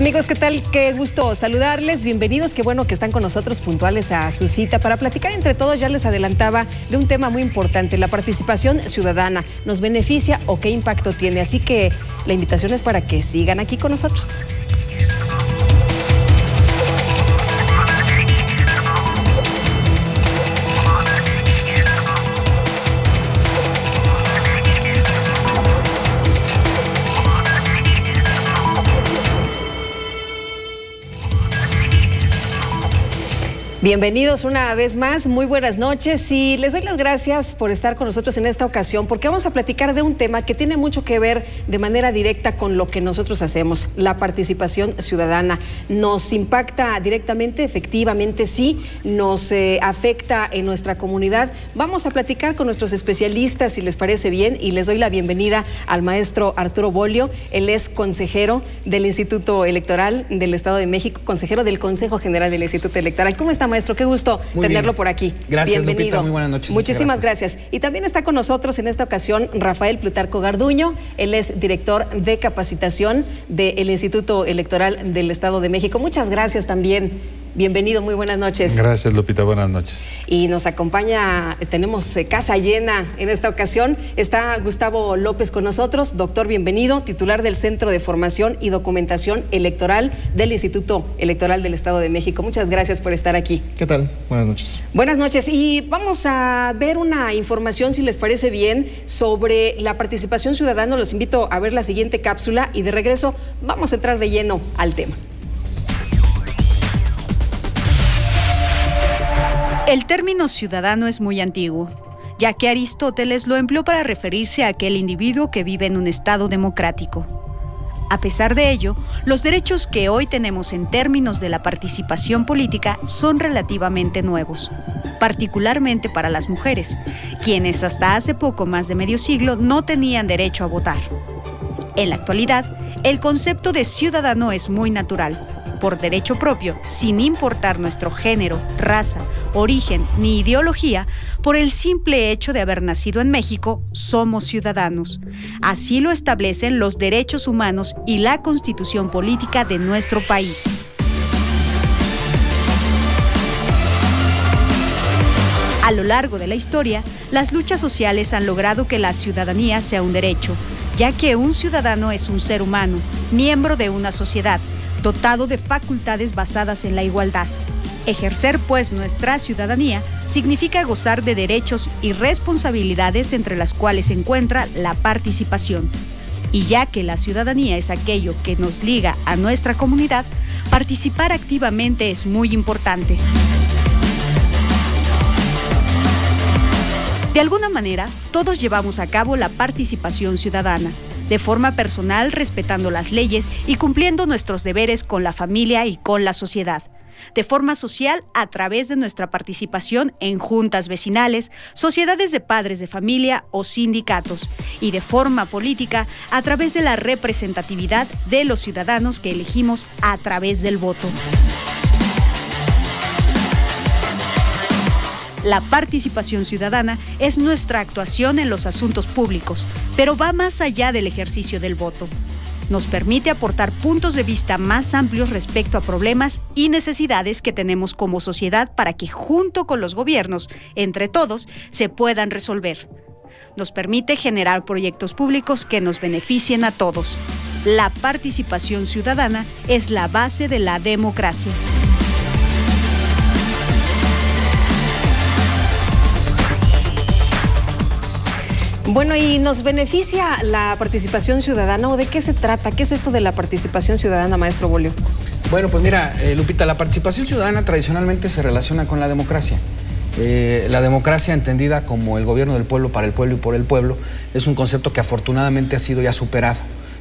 Amigos, ¿qué tal? Qué gusto saludarles, bienvenidos, qué bueno que están con nosotros puntuales a su cita para platicar entre todos. Ya les adelantaba de un tema muy importante, la participación ciudadana. ¿Nos beneficia o qué impacto tiene? Así que la invitación es para que sigan aquí con nosotros. Bienvenidos una vez más, muy buenas noches y les doy las gracias por estar con nosotros en esta ocasión porque vamos a platicar de un tema que tiene mucho que ver de manera directa con lo que nosotros hacemos, la participación ciudadana. ¿Nos impacta directamente? Efectivamente sí, nos afecta en nuestra comunidad. Vamos a platicar con nuestros especialistas si les parece bien y les doy la bienvenida al maestro Arturo Bolio. Él es consejero del Instituto Electoral del Estado de México, consejero del Consejo General del Instituto Electoral. ¿Cómo está, maestro? Qué gusto tenerlo por aquí. Gracias, bienvenido. Lupita, muy buenas noches. Muchísimas gracias. Y también está con nosotros en esta ocasión Rafael Plutarco Garduño. Él es director de capacitación del Instituto Electoral del Estado de México. Muchas gracias también. Bienvenido, muy buenas noches. Gracias, Lupita, buenas noches. Y nos acompaña, tenemos casa llena en esta ocasión. Está Gustavo López con nosotros, doctor, bienvenido, titular del Centro de Formación y Documentación Electoral del Instituto Electoral del Estado de México. Muchas gracias por estar aquí. ¿Qué tal? Buenas noches. Buenas noches. Y vamos a ver una información, si les parece bien, sobre la participación ciudadana. Los invito a ver la siguiente cápsula y de regreso vamos a entrar de lleno al tema. El término ciudadano es muy antiguo, ya que Aristóteles lo empleó para referirse a aquel individuo que vive en un estado democrático. A pesar de ello, los derechos que hoy tenemos en términos de la participación política son relativamente nuevos, particularmente para las mujeres, quienes hasta hace poco más de medio siglo no tenían derecho a votar. En la actualidad, el concepto de ciudadano es muy natural, por derecho propio, sin importar nuestro género, raza, origen ni ideología, por el simple hecho de haber nacido en México, somos ciudadanos. Así lo establecen los derechos humanos y la Constitución política de nuestro país. A lo largo de la historia, las luchas sociales han logrado que la ciudadanía sea un derecho, ya que un ciudadano es un ser humano, miembro de una sociedad, dotado de facultades basadas en la igualdad. Ejercer, pues, nuestra ciudadanía significa gozar de derechos y responsabilidades entre las cuales se encuentra la participación. Y ya que la ciudadanía es aquello que nos liga a nuestra comunidad, participar activamente es muy importante. De alguna manera, todos llevamos a cabo la participación ciudadana, de forma personal, respetando las leyes y cumpliendo nuestros deberes con la familia y con la sociedad. De forma social, a través de nuestra participación en juntas vecinales, sociedades de padres de familia o sindicatos. Y de forma política, a través de la representatividad de los ciudadanos que elegimos a través del voto. La participación ciudadana es nuestra actuación en los asuntos públicos, pero va más allá del ejercicio del voto. Nos permite aportar puntos de vista más amplios respecto a problemas y necesidades que tenemos como sociedad para que, junto con los gobiernos, entre todos, se puedan resolver. Nos permite generar proyectos públicos que nos beneficien a todos. La participación ciudadana es la base de la democracia. Bueno, ¿y nos beneficia la participación ciudadana o de qué se trata? ¿Qué es esto de la participación ciudadana, maestro Bolio? Bueno, pues mira, Lupita, la participación ciudadana tradicionalmente se relaciona con la democracia. La democracia, entendida como el gobierno del pueblo, para el pueblo y por el pueblo, es un concepto que afortunadamente ha sido ya superado.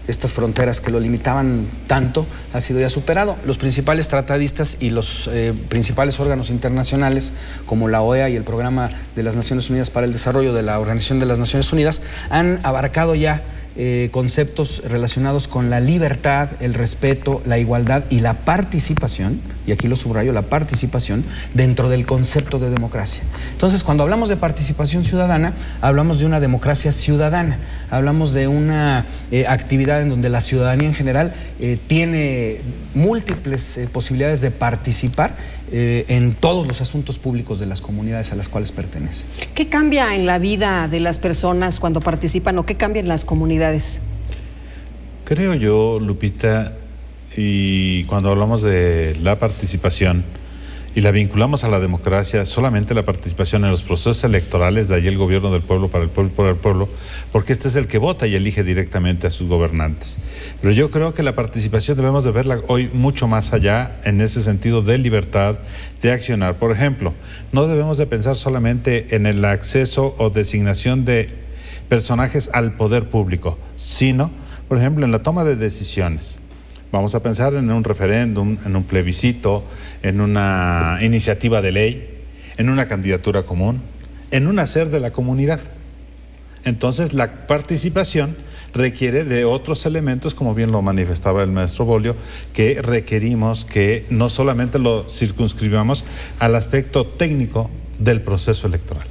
Estas fronteras que lo limitaban tanto ha sido ya superado. Los principales tratadistas y los principales órganos internacionales como la OEA y el Programa de las Naciones Unidas para el Desarrollo de la Organización de las Naciones Unidas han abarcado ya conceptos relacionados con la libertad, el respeto, la igualdad y la participación, y aquí lo subrayo, la participación dentro del concepto de democracia. Entonces, cuando hablamos de participación ciudadana, hablamos de una democracia ciudadana. hablamos de una actividad en donde la ciudadanía en general tiene múltiples posibilidades de participar en todos los asuntos públicos de las comunidades a las cuales pertenece. ¿Qué cambia en la vida de las personas cuando participan o qué cambia en las comunidades? Creo yo, Lupita, y cuando hablamos de la participación y la vinculamos a la democracia, solamente la participación en los procesos electorales, de ahí el gobierno del pueblo, para el pueblo, por el pueblo, porque este es el que vota y elige directamente a sus gobernantes. Pero yo creo que la participación debemos de verla hoy mucho más allá, en ese sentido de libertad de accionar. Por ejemplo, no debemos de pensar solamente en el acceso o designación de personajes al poder público, sino, por ejemplo, en la toma de decisiones. Vamos a pensar en un referéndum, en un plebiscito, en una iniciativa de ley, en una candidatura común, en un hacer de la comunidad. Entonces, la participación requiere de otros elementos, como bien lo manifestaba el maestro Bolio, que requerimos que no solamente lo circunscribamos al aspecto técnico del proceso electoral.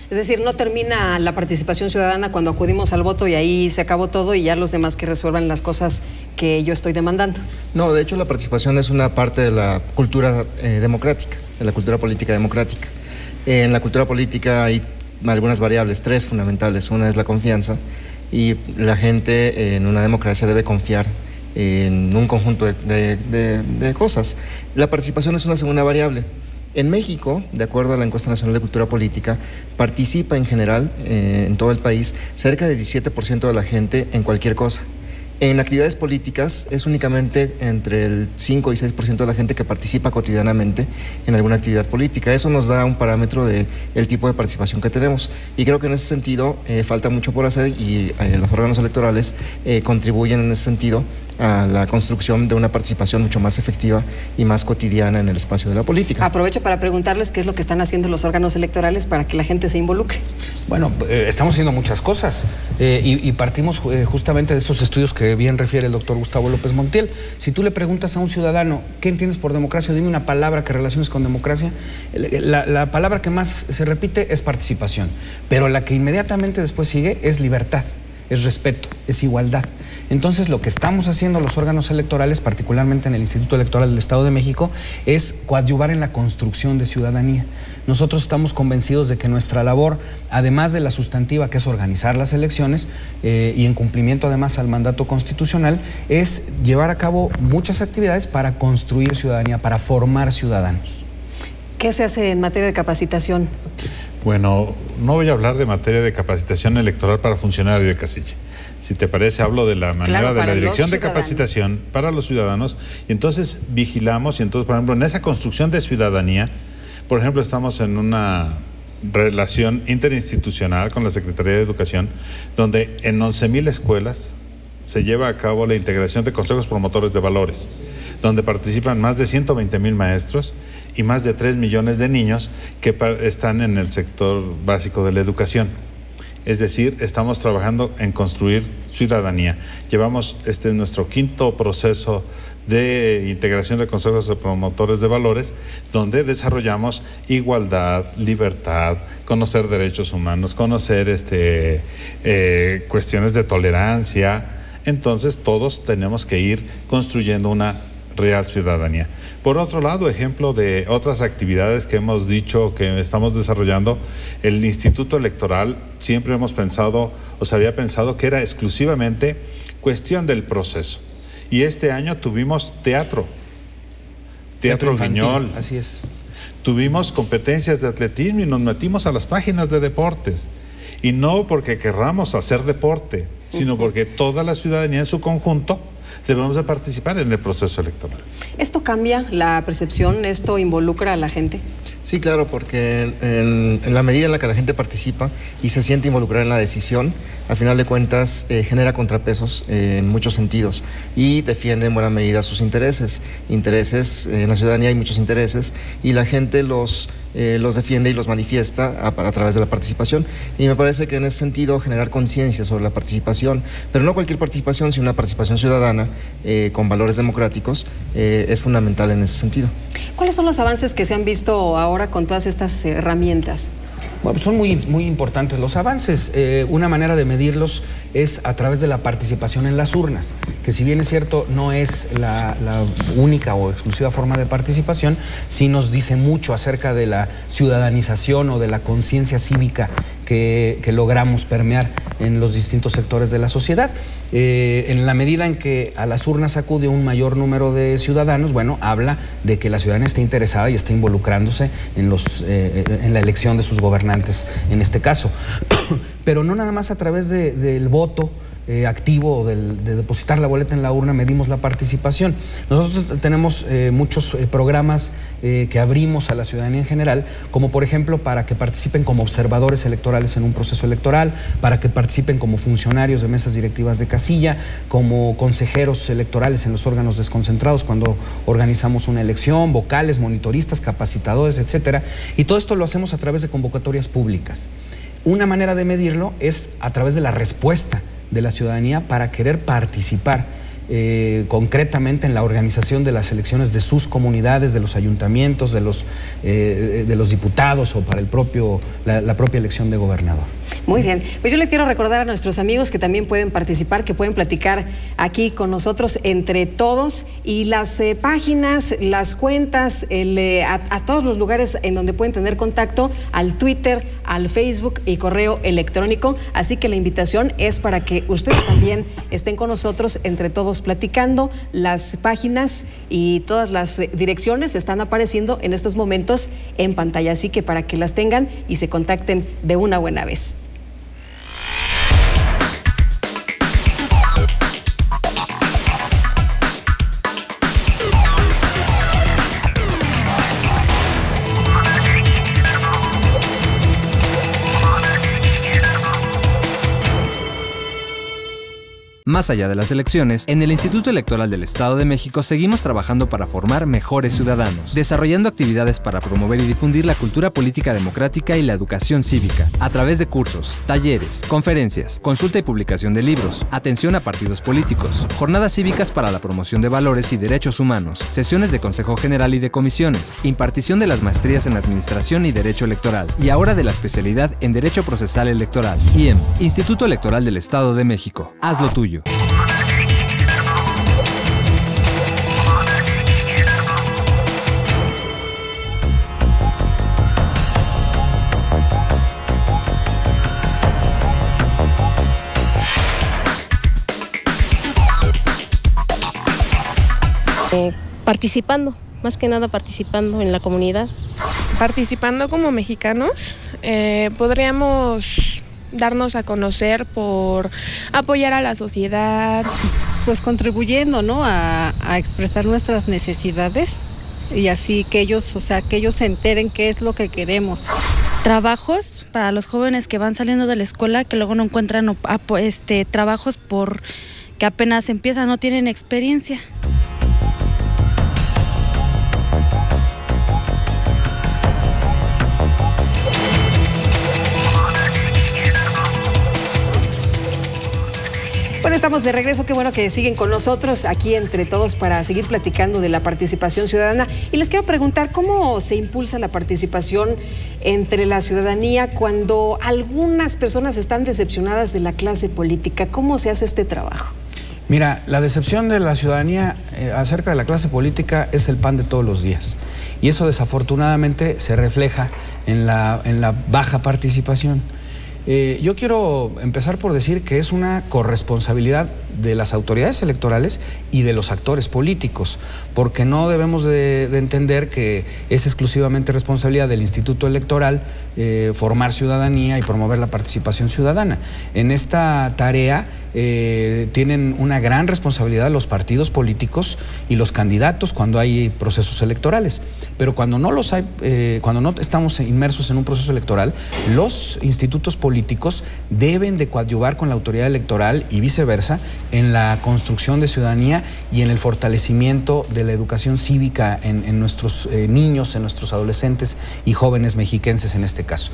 Es decir, no termina la participación ciudadana cuando acudimos al voto y ahí se acabó todo y ya los demás que resuelvan las cosas que yo estoy demandando. No, de hecho la participación es una parte de la cultura democrática, de la cultura política democrática. En la cultura política hay algunas variables, 3 fundamentales. Una es la confianza, y la gente en una democracia debe confiar en un conjunto de cosas. La participación es una segunda variable. En México, de acuerdo a la Encuesta Nacional de Cultura Política, participa en general, en todo el país, cerca del 17% de la gente en cualquier cosa. En actividades políticas es únicamente entre el 5 y 6% de la gente que participa cotidianamente en alguna actividad política. Eso nos da un parámetro del tipo de participación que tenemos. Y creo que en ese sentido falta mucho por hacer, y los órganos electorales contribuyen en ese sentido a la construcción de una participación mucho más efectiva y más cotidiana en el espacio de la política. Aprovecho para preguntarles qué es lo que están haciendo los órganos electorales para que la gente se involucre. Bueno, estamos haciendo muchas cosas y partimos justamente de estos estudios que bien refiere el doctor Gustavo López Montiel. Si tú le preguntas a un ciudadano, ¿qué entiendes por democracia? Dime una palabra que relaciones con democracia. La palabra que más se repite es participación, pero la que inmediatamente después sigue es libertad, es respeto, es igualdad. Entonces, lo que estamos haciendo los órganos electorales, particularmente en el Instituto Electoral del Estado de México, es coadyuvar en la construcción de ciudadanía. Nosotros estamos convencidos de que nuestra labor, además de la sustantiva, que es organizar las elecciones, y en cumplimiento además al mandato constitucional, es llevar a cabo muchas actividades para construir ciudadanía, para formar ciudadanos. ¿Qué se hace en materia de capacitación? Bueno, no voy a hablar de materia de capacitación electoral para funcionarios de casilla. Si te parece, hablo de la manera de la dirección de capacitación para los ciudadanos, y entonces vigilamos, y entonces, por ejemplo, en esa construcción de ciudadanía, por ejemplo, estamos en una relación interinstitucional con la Secretaría de Educación, donde en 11,000 escuelas se lleva a cabo la integración de consejos promotores de valores, donde participan más de 120,000 maestros y más de 3 millones de niños que están en el sector básico de la educación. Es decir, estamos trabajando en construir ciudadanía. Llevamos nuestro 5º proceso de integración de consejos de promotores de valores, donde desarrollamos igualdad, libertad, conocer derechos humanos, conocer cuestiones de tolerancia. Entonces, todos tenemos que ir construyendo una real ciudadanía. Por otro lado, ejemplo de otras actividades que hemos dicho que estamos desarrollando, el Instituto Electoral siempre hemos pensado, o se había pensado que era exclusivamente cuestión del proceso. Y este año tuvimos teatro Guiñol. Así es. Tuvimos competencias de atletismo y nos metimos a las páginas de deportes. Y no porque querramos hacer deporte, sino porque toda la ciudadanía en su conjunto debemos de participar en el proceso electoral. ¿Esto cambia la percepción? ¿Esto involucra a la gente? Sí, claro, porque en la medida en la que la gente participa y se siente involucrada en la decisión, al final de cuentas genera contrapesos en muchos sentidos y defiende en buena medida sus intereses. En la ciudadanía hay muchos intereses y la gente los defiende y los manifiesta a través de la participación. Y me parece que en ese sentido generar conciencia sobre la participación, pero no cualquier participación, sino una participación ciudadana con valores democráticos, es fundamental en ese sentido. ¿Cuáles son los avances que se han visto ahora con todas estas herramientas? Bueno, son muy importantes los avances. Una manera de medirlos es a través de la participación en las urnas, que si bien es cierto no es la única o exclusiva forma de participación, sí nos dice mucho acerca de la ciudadanización o de la conciencia cívica que logramos permear en los distintos sectores de la sociedad. En la medida en que a las urnas acude un mayor número de ciudadanos, bueno, habla de que la ciudadanía está interesada y está involucrándose en la elección de sus gobernantes en este caso. Pero no nada más a través del voto activo, de depositar la boleta en la urna, medimos la participación. Nosotros tenemos muchos programas que abrimos a la ciudadanía en general, como por ejemplo para que participen como observadores electorales en un proceso electoral, para que participen como funcionarios de mesas directivas de casilla, como consejeros electorales en los órganos desconcentrados cuando organizamos una elección, vocales, monitoristas, capacitadores, etcétera. Y todo esto lo hacemos a través de convocatorias públicas. Una manera de medirlo es a través de la respuesta de la ciudadanía para querer participar concretamente en la organización de las elecciones de sus comunidades, de los ayuntamientos, de los diputados o para la propia elección de gobernador. Muy bien, pues yo les quiero recordar a nuestros amigos que también pueden participar, que pueden platicar aquí con nosotros entre todos, y las páginas, las cuentas, a todos los lugares en donde pueden tener contacto, al Twitter, al Facebook y correo electrónico. Así que la invitación es para que ustedes también estén con nosotros entre todos platicando. Las páginas y todas las direcciones están apareciendo en estos momentos en pantalla, así que para que las tengan y se contacten de una buena vez. Más allá de las elecciones, en el Instituto Electoral del Estado de México seguimos trabajando para formar mejores ciudadanos, desarrollando actividades para promover y difundir la cultura política democrática y la educación cívica, a través de cursos, talleres, conferencias, consulta y publicación de libros, atención a partidos políticos, jornadas cívicas para la promoción de valores y derechos humanos, sesiones de Consejo General y de comisiones, impartición de las maestrías en Administración y Derecho Electoral, y ahora de la especialidad en Derecho Procesal Electoral. IEM, Instituto Electoral del Estado de México. Haz lo tuyo. Participando, más que nada participando en la comunidad. Participando como mexicanos, podríamos darnos a conocer por apoyar a la sociedad. Pues contribuyendo, ¿no?, a expresar nuestras necesidades y así que ellos, que ellos se enteren qué es lo que queremos. Trabajos para los jóvenes que van saliendo de la escuela, que luego no encuentran trabajos por que apenas empiezan, no tienen experiencia. Bueno, estamos de regreso. Qué bueno que siguen con nosotros aquí entre todos para seguir platicando de la participación ciudadana. Y les quiero preguntar, ¿cómo se impulsa la participación entre la ciudadanía cuando algunas personas están decepcionadas de la clase política? ¿Cómo se hace este trabajo? Mira, la decepción de la ciudadanía acerca de la clase política es el pan de todos los días. Y eso desafortunadamente se refleja en la baja participación. Yo quiero empezar por decir que es una corresponsabilidad de las autoridades electorales y de los actores políticos, porque no debemos de entender que es exclusivamente responsabilidad del Instituto Electoral formar ciudadanía y promover la participación ciudadana. En esta tarea tienen una gran responsabilidad los partidos políticos y los candidatos cuando hay procesos electorales, pero cuando no los hay, cuando no estamos inmersos en un proceso electoral, los institutos políticos deben de coadyuvar con la autoridad electoral y viceversa en la construcción de ciudadanía y en el fortalecimiento de la educación cívica en nuestros niños, en nuestros adolescentes y jóvenes mexiquenses en este caso.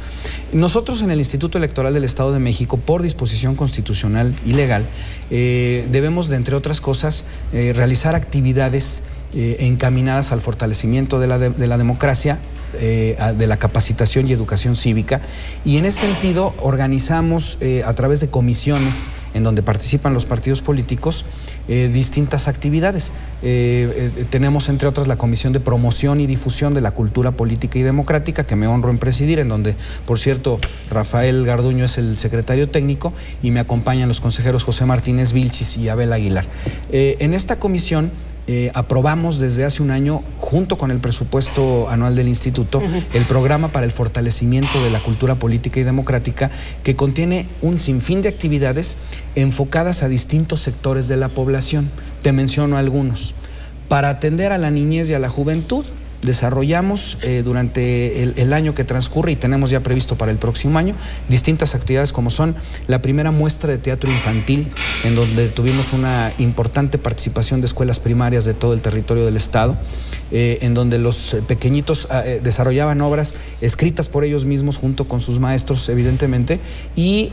Nosotros en el Instituto Electoral del Estado de México, por disposición constitucional y legal, debemos de, entre otras cosas, realizar actividades encaminadas al fortalecimiento de la democracia de la capacitación y educación cívica, y en ese sentido organizamos a través de comisiones en donde participan los partidos políticos distintas actividades. Tenemos entre otras la Comisión de Promoción y Difusión de la Cultura Política y Democrática, que me honro en presidir, en donde, por cierto, Rafael Garduño es el secretario técnico y me acompañan los consejeros José Martínez Vilchis y Abel Aguilar. En esta comisión aprobamos desde hace un año, junto con el presupuesto anual del instituto, el programa para el fortalecimiento de la cultura política y democrática, que contiene un sinfín de actividades enfocadas a distintos sectores de la población. Te menciono algunos. Para atender a la niñez y a la juventud, desarrollamos durante el año que transcurre, y tenemos ya previsto para el próximo año, distintas actividades como son la primera muestra de teatro infantil, en donde tuvimos una importante participación de escuelas primarias de todo el territorio del estado, en donde los pequeñitos desarrollaban obras escritas por ellos mismos junto con sus maestros, evidentemente, y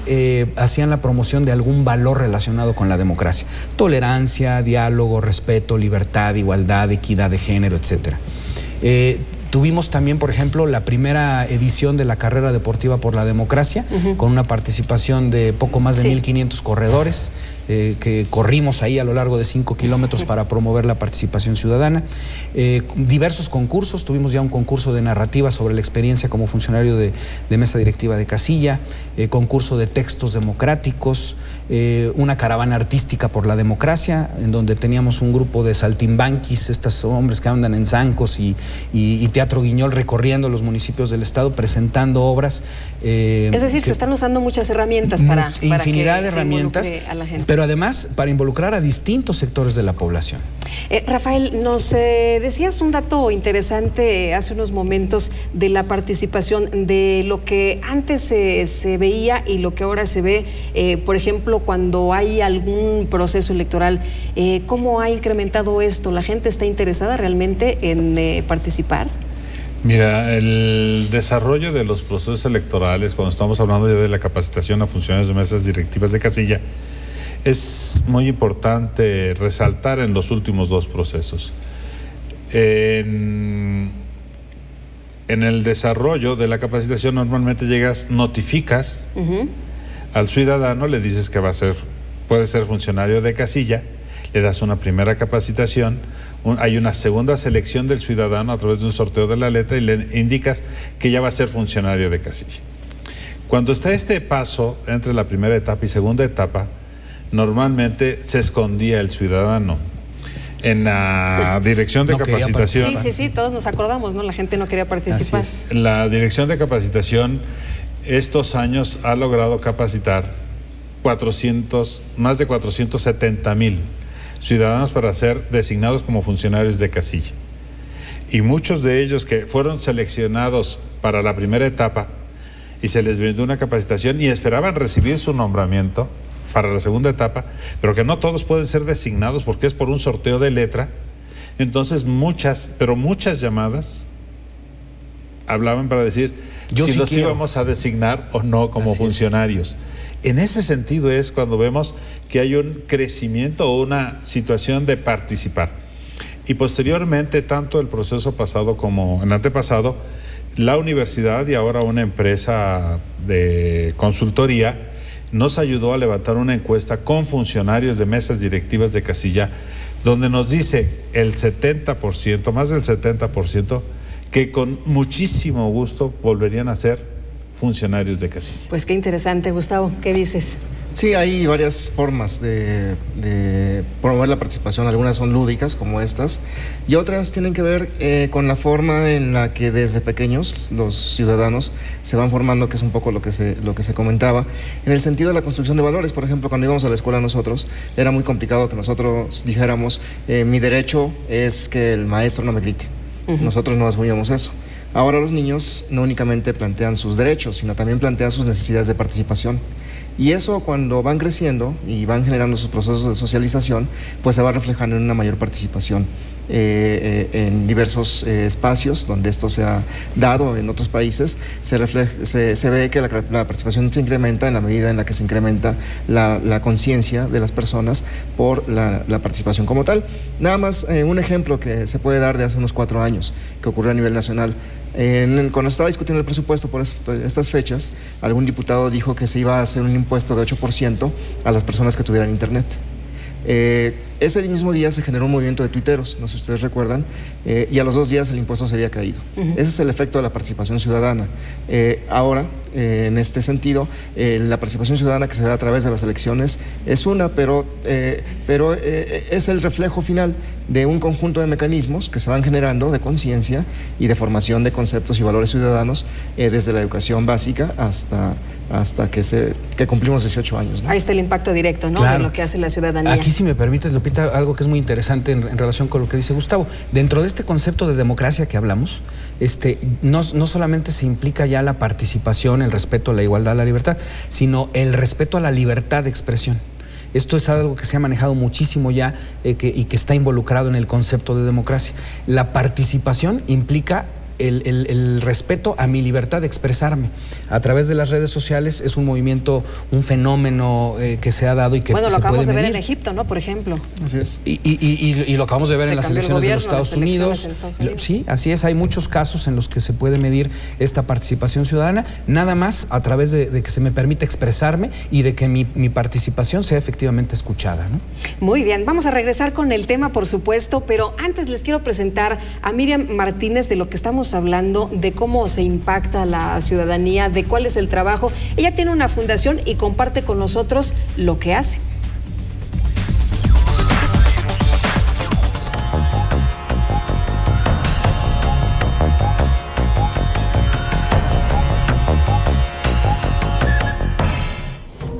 hacían la promoción de algún valor relacionado con la democracia: tolerancia, diálogo, respeto, libertad, igualdad, equidad de género, etcétera. Tuvimos también, por ejemplo, la primera edición de la Carrera Deportiva por la Democracia, con una participación de poco más de 1.500 corredores, que corrimos ahí a lo largo de 5 kilómetros para promover la participación ciudadana. Diversos concursos, tuvimos ya un concurso de narrativa sobre la experiencia como funcionario de mesa directiva de casilla, concurso de textos democráticos, una caravana artística por la democracia, en donde teníamos un grupo de saltimbanquis, estos hombres que andan en zancos, y Teatro Guiñol recorriendo los municipios del estado presentando obras. Es decir, se están usando muchas herramientas para infinidad que de herramientas, se involucre a la gente. Pero además para involucrar a distintos sectores de la población. Rafael, nos decías un dato interesante hace unos momentos de la participación, de lo que antes se veía y lo que ahora se ve, por ejemplo, cuando hay algún proceso electoral. ¿Cómo ha incrementado esto? ¿La gente está interesada realmente en participar? Mira, el desarrollo de los procesos electorales, cuando estamos hablando ya de la capacitación a funcionarios de mesas directivas de casilla, es muy importante resaltar en los últimos dos procesos. En el desarrollo de la capacitación normalmente llegas, notificas al ciudadano, le dices que puede ser funcionario de casilla, le das una primera capacitación, hay una segunda selección del ciudadano a través de un sorteo de la letra y le indicas que ya va a ser funcionario de casilla. Cuando está este paso entre la primera etapa y segunda etapa, normalmente se escondía el ciudadano en la dirección de capacitación. Sí, todos nos acordamos, ¿no? La gente no quería participar. La dirección de capacitación estos años ha logrado capacitar más de 470,000 ciudadanos para ser designados como funcionarios de casilla. Y muchos de ellos que fueron seleccionados para la primera etapa y se les brindó una capacitación y esperaban recibir su nombramiento para la segunda etapa, pero que no todos pueden ser designados porque es por un sorteo de letra. Entonces muchas llamadas hablaban para decir si los íbamos a designar o no como funcionarios. En ese sentido es cuando vemos que hay un crecimiento o una situación de participar. Y posteriormente, tanto el proceso pasado como el antepasado, la universidad y ahora una empresa de consultoría nos ayudó a levantar una encuesta con funcionarios de mesas directivas de casilla, donde nos dice el 70%, más del 70%, que con muchísimo gusto volverían a ser funcionarios de casilla. Pues qué interesante, Gustavo, ¿qué dices? Sí, hay varias formas de promover la participación. Algunas son lúdicas, como estas, y otras tienen que ver con la forma en la que desde pequeños los ciudadanos se van formando, que es un poco lo que se comentaba, en el sentido de la construcción de valores. Por ejemplo, cuando íbamos a la escuela nosotros, era muy complicado que nosotros dijéramos, mi derecho es que el maestro no me grite. Nosotros no asumíamos eso. Ahora los niños no únicamente plantean sus derechos, sino también plantean sus necesidades de participación. Y eso, cuando van creciendo y van generando sus procesos de socialización, pues se va reflejando en una mayor participación en diversos espacios donde esto se ha dado en otros países. Se ve que la participación se incrementa en la medida en la que se incrementa la conciencia de las personas por la participación como tal. Nada más un ejemplo que se puede dar de hace unos 4 años, que ocurrió a nivel nacional. Cuando estaba discutiendo el presupuesto por estas fechas, algún diputado dijo que se iba a hacer un impuesto de 8% a las personas que tuvieran internet. Ese mismo día se generó un movimiento de tuiteros, no sé si ustedes recuerdan, y a los 2 días el impuesto se había caído. Ese es el efecto de la participación ciudadana. Ahora, en este sentido, la participación ciudadana que se da a través de las elecciones es pero es el reflejo final de un conjunto de mecanismos que se van generando de conciencia y de formación de conceptos y valores ciudadanos desde la educación básica hasta que cumplimos 18 años, ¿no? Ahí está el impacto directo, ¿no? Claro. De lo que hace la ciudadanía. Aquí, si me permites, Lupita, algo que es muy interesante en relación con lo que dice Gustavo. Dentro de este concepto de democracia que hablamos, no solamente se implica ya la participación, el respeto, la igualdad, la libertad, sino el respeto a la libertad de expresión. Esto es algo que se ha manejado muchísimo ya y que está involucrado en el concepto de democracia. La participación implica el respeto a mi libertad de expresarme. A través de las redes sociales es un movimiento, un fenómeno que se ha dado y que lo acabamos de ver medir. En Egipto, ¿no? Por ejemplo. Así es. Y lo acabamos de ver en las elecciones de los Estados Unidos. Sí, así es. Hay muchos casos en los que se puede medir esta participación ciudadana, nada más a través de que se me permite expresarme y de que mi participación sea efectivamente escuchada, ¿no? Muy bien, vamos a regresar con el tema, por supuesto, pero antes les quiero presentar a Miriam Martínez de lo que estamos hablando, de cómo se impacta la ciudadanía, de cuál es el trabajo. Ella tiene una fundación y comparte con nosotros lo que hace.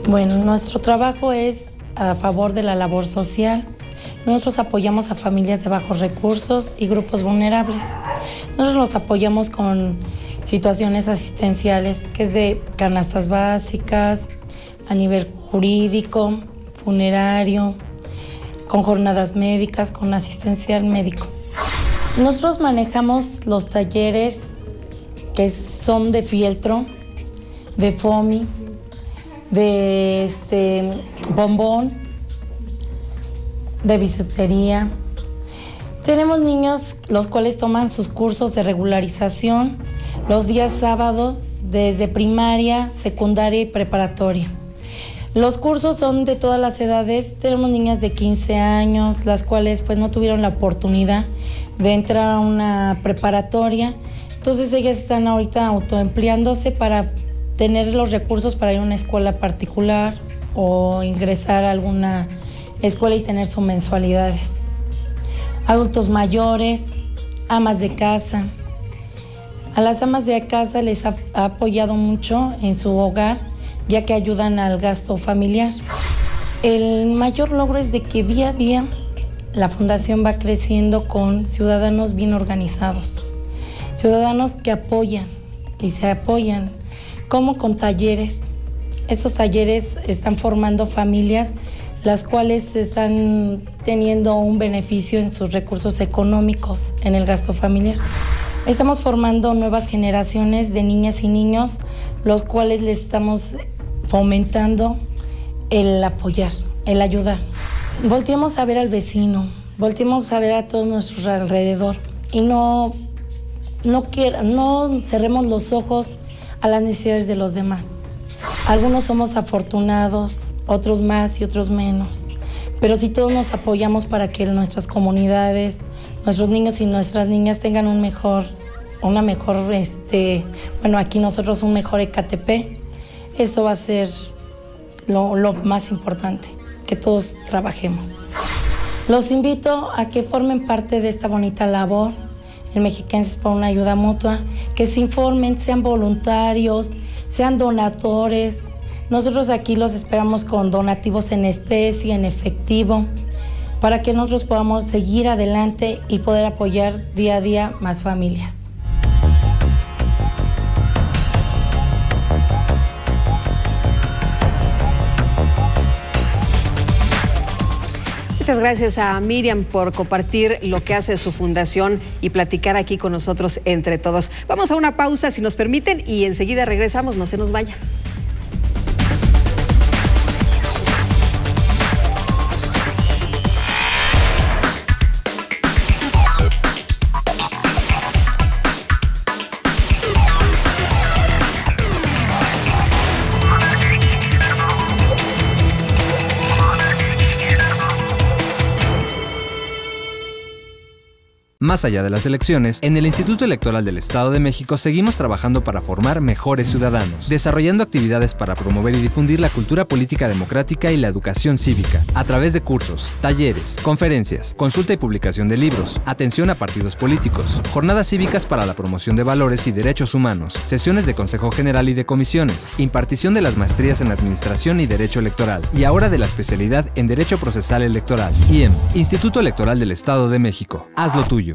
Bueno, nuestro trabajo es a favor de la labor social. Nosotros apoyamos a familias de bajos recursos y grupos vulnerables. Nosotros los apoyamos con situaciones asistenciales, que es de canastas básicas, a nivel jurídico, funerario, con jornadas médicas, con asistencial médico. Nosotros manejamos los talleres que son de fieltro, de FOMI, de bombón, de bisutería. Tenemos niños los cuales toman sus cursos de regularización los días sábados desde primaria, secundaria y preparatoria. Los cursos son de todas las edades. Tenemos niñas de 15 años, las cuales pues no tuvieron la oportunidad de entrar a una preparatoria. Entonces ellas están ahorita autoempleándose para tener los recursos para ir a una escuela particular o ingresar a alguna escuela y tener sus mensualidades. Adultos mayores, amas de casa. A las amas de casa les ha apoyado mucho en su hogar, ya que ayudan al gasto familiar. El mayor logro es de que día a día la fundación va creciendo con ciudadanos bien organizados, ciudadanos que apoyan y se apoyan, como con talleres. Estos talleres están formando familias las cuales están teniendo un beneficio en sus recursos económicos, en el gasto familiar. Estamos formando nuevas generaciones de niñas y niños, los cuales les estamos fomentando el apoyar, el ayudar. Volteemos a ver al vecino, volteemos a ver a todo nuestro alrededor y no cerremos los ojos a las necesidades de los demás. Algunos somos afortunados, otros más y otros menos, pero si todos nos apoyamos para que nuestras comunidades, nuestros niños y nuestras niñas tengan un mejor EKTP, esto va a ser lo más importante, que todos trabajemos. Los invito a que formen parte de esta bonita labor, el Mexiquenses por una Ayuda Mutua, que se informen, sean voluntarios, sean donadores. Nosotros aquí los esperamos con donativos en especie, en efectivo, para que nosotros podamos seguir adelante y poder apoyar día a día más familias. Muchas gracias a Miriam por compartir lo que hace su fundación y platicar aquí con nosotros entre todos. Vamos a una pausa, si nos permiten, y enseguida regresamos, no se nos vaya. Más allá de las elecciones, en el Instituto Electoral del Estado de México seguimos trabajando para formar mejores ciudadanos, desarrollando actividades para promover y difundir la cultura política democrática y la educación cívica, a través de cursos, talleres, conferencias, consulta y publicación de libros, atención a partidos políticos, jornadas cívicas para la promoción de valores y derechos humanos, sesiones de Consejo General y de comisiones, impartición de las maestrías en Administración y Derecho Electoral, y ahora de la especialidad en Derecho Procesal Electoral. IEM, Instituto Electoral del Estado de México. Haz lo tuyo.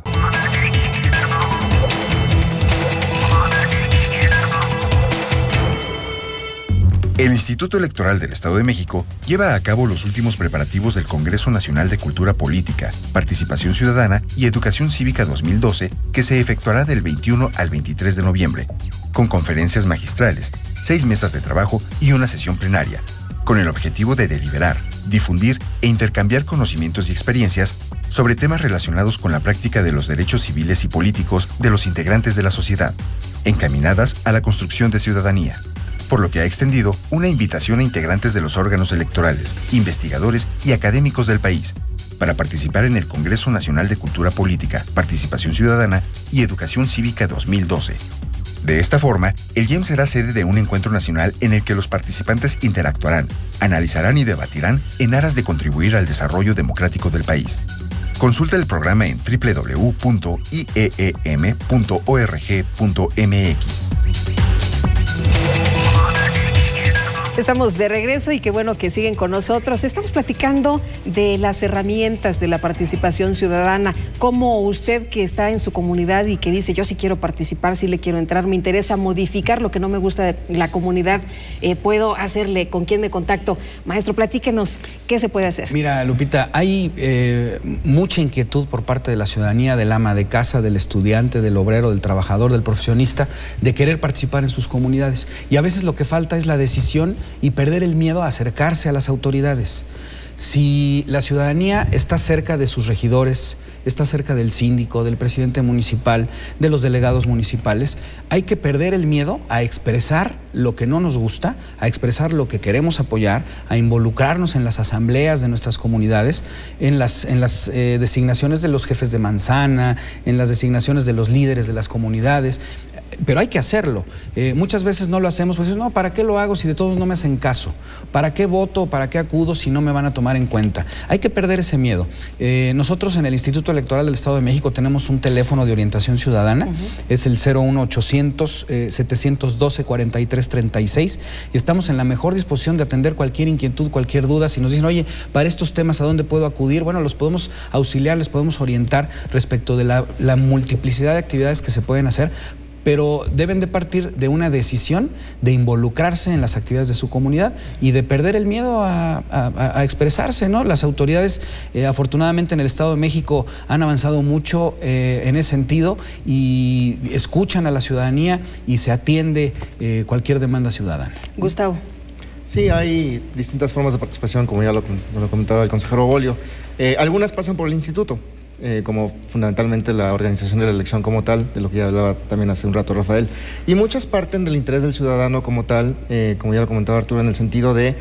El Instituto Electoral del Estado de México lleva a cabo los últimos preparativos del Congreso Nacional de Cultura Política, Participación Ciudadana y Educación Cívica 2012, que se efectuará del 21 al 23 de noviembre, con conferencias magistrales, 6 mesas de trabajo y una sesión plenaria, con el objetivo de deliberar, difundir e intercambiar conocimientos y experiencias sobre temas relacionados con la práctica de los derechos civiles y políticos de los integrantes de la sociedad, encaminadas a la construcción de ciudadanía, por lo que ha extendido una invitación a integrantes de los órganos electorales, investigadores y académicos del país para participar en el Congreso Nacional de Cultura Política, Participación Ciudadana y Educación Cívica 2012. De esta forma, el IEM será sede de un encuentro nacional en el que los participantes interactuarán, analizarán y debatirán en aras de contribuir al desarrollo democrático del país. Consulta el programa en www.ieem.org.mx. Estamos de regreso y qué bueno que siguen con nosotros. Estamos platicando de las herramientas de la participación ciudadana. Cómo usted que está en su comunidad y que dice, yo sí quiero participar, sí le quiero entrar, me interesa modificar lo que no me gusta de la comunidad, puedo hacerle, ¿con quién me contacto? Maestro, platíquenos, ¿qué se puede hacer? Mira, Lupita, hay mucha inquietud por parte de la ciudadanía, del ama de casa, del estudiante, del obrero, del trabajador, del profesionista, de querer participar en sus comunidades. Y a veces lo que falta es la decisión y perder el miedo a acercarse a las autoridades. Si la ciudadanía está cerca de sus regidores, está cerca del síndico, del presidente municipal, de los delegados municipales, hay que perder el miedo a expresar lo que no nos gusta, a expresar lo que queremos apoyar, a involucrarnos en las asambleas de nuestras comunidades, en las designaciones de los jefes de manzana, en las designaciones de los líderes de las comunidades. Pero hay que hacerlo. Muchas veces no lo hacemos, pues no, ¿para qué lo hago si de todos no me hacen caso? ¿Para qué voto? ¿Para qué acudo si no me van a tomar en cuenta? Hay que perder ese miedo. Nosotros en el Instituto Electoral del Estado de México tenemos un teléfono de orientación ciudadana, es el 01800-712-4336 y estamos en la mejor disposición de atender cualquier inquietud, cualquier duda. Si nos dicen, oye, para estos temas, ¿a dónde puedo acudir? Bueno, los podemos auxiliar, les podemos orientar respecto de la multiplicidad de actividades que se pueden hacer, pero deben de partir de una decisión de involucrarse en las actividades de su comunidad y de perder el miedo a expresarse, ¿no? Las autoridades, afortunadamente en el Estado de México han avanzado mucho en ese sentido y escuchan a la ciudadanía y se atiende cualquier demanda ciudadana. Gustavo. Sí, hay distintas formas de participación, como ya lo comentaba el consejero Bolio. Algunas pasan por el instituto, como fundamentalmente la organización de la elección como tal, de lo que ya hablaba también hace un rato Rafael, y muchas parten del interés del ciudadano como tal, como ya lo comentaba Arturo, en el sentido de